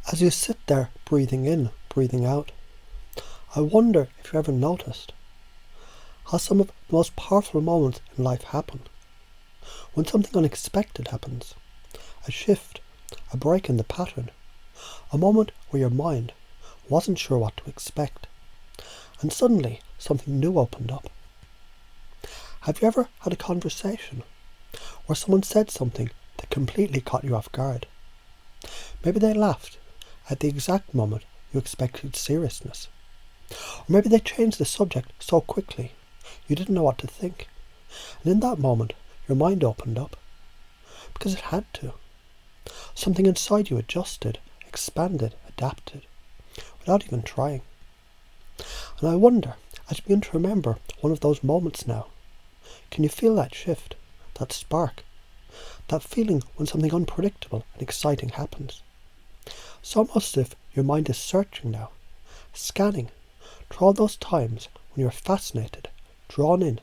As you sit there breathing in, breathing out, I wonder if you ever noticed how some of the most powerful moments in life happen. When something unexpected happens, a shift, a break in the pattern, a moment where your mind wasn't sure what to expect, and suddenly something new opened up. Have you ever had a conversation where someone said something that completely caught you off guard? Maybe they laughed at the exact moment you expected seriousness. Or maybe they changed the subject so quickly you didn't know what to think. And in that moment, your mind opened up. Because it had to. Something inside you adjusted, expanded, adapted, without even trying. And I wonder, as you begin to remember one of those moments now, can you feel that shift, that spark, that feeling when something unpredictable and exciting happens? It's almost as if your mind is searching now, scanning through all those times when you're fascinated, drawn in,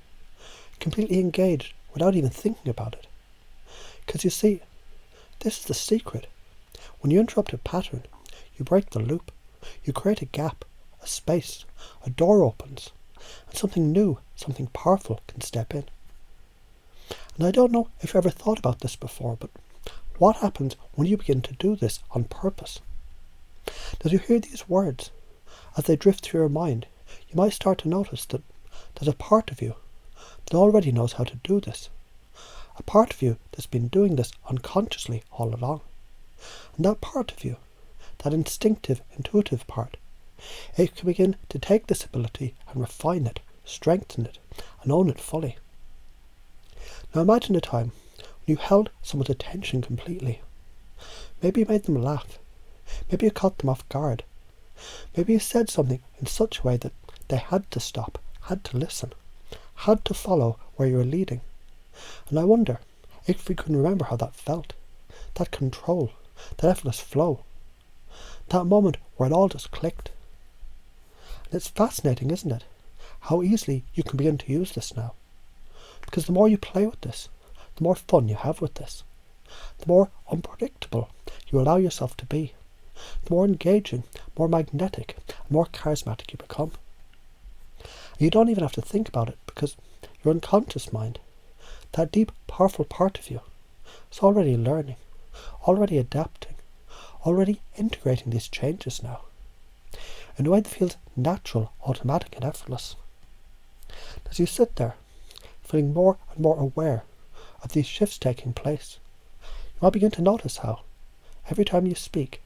completely engaged without even thinking about it. Because you see, this is the secret. When you interrupt a pattern, you break the loop, you create a gap, a space, a door opens, and something new, something powerful can step in. And I don't know if you ever thought about this before, but what happens when you begin to do this on purpose? As you hear these words, as they drift through your mind, you might start to notice that there's a part of you that already knows how to do this. A part of you that's been doing this unconsciously all along. And that part of you, that instinctive, intuitive part, it can begin to take this ability and refine it, strengthen it, and own it fully. Now imagine a time when you held someone's attention completely. Maybe you made them laugh. Maybe you caught them off guard. Maybe you said something in such a way that they had to stop, had to listen, had to follow where you were leading. And I wonder if we can remember how that felt, that control, that effortless flow, that moment where it all just clicked. And it's fascinating, isn't it, how easily you can begin to use this now. Because the more you play with this, the more fun you have with this, the more unpredictable you allow yourself to be, the more engaging, more magnetic, and more charismatic you become. And you don't even have to think about it, because your unconscious mind, that deep, powerful part of you, is already learning, already adapting, already integrating these changes now, in a way that feels natural, automatic, and effortless. As you sit there, feeling more and more aware of these shifts taking place, you might begin to notice how, every time you speak,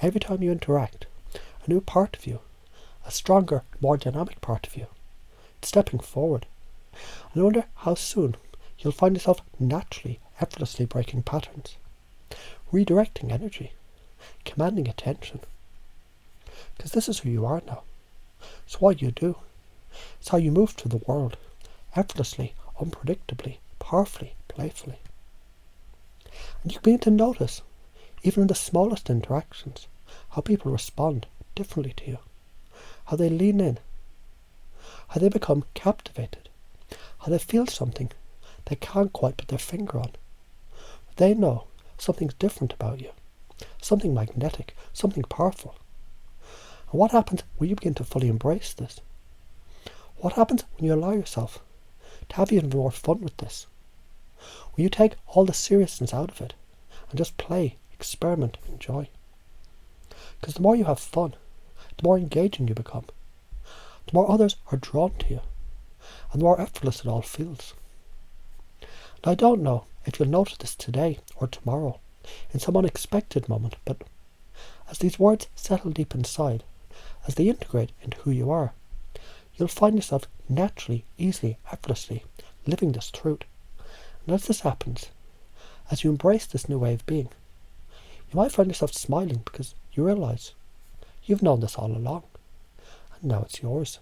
every time you interact, a new part of you, a stronger, more dynamic part of you, is stepping forward. And I wonder how soon you'll find yourself naturally, effortlessly breaking patterns, redirecting energy, commanding attention. Because this is who you are now. It's what you do. It's how you move through the world, effortlessly, unpredictably, powerfully, playfully. And you begin to notice, even in the smallest interactions, how people respond differently to you, how they lean in, how they become captivated, how they feel something they can't quite put their finger on. They know something's different about you, something magnetic, something powerful. And what happens when you begin to fully embrace this? What happens when you allow yourself to have even more fun with this? When you take all the seriousness out of it and just play, experiment, enjoy. Because the more you have fun, the more engaging you become, the more others are drawn to you, and the more effortless it all feels. And I don't know if you'll notice this today or tomorrow, in some unexpected moment, but as these words settle deep inside, as they integrate into who you are, you'll find yourself naturally, easily, effortlessly living this truth. And as this happens, as you embrace this new way of being, you might find yourself smiling because you realise you've known this all along, and now it's yours.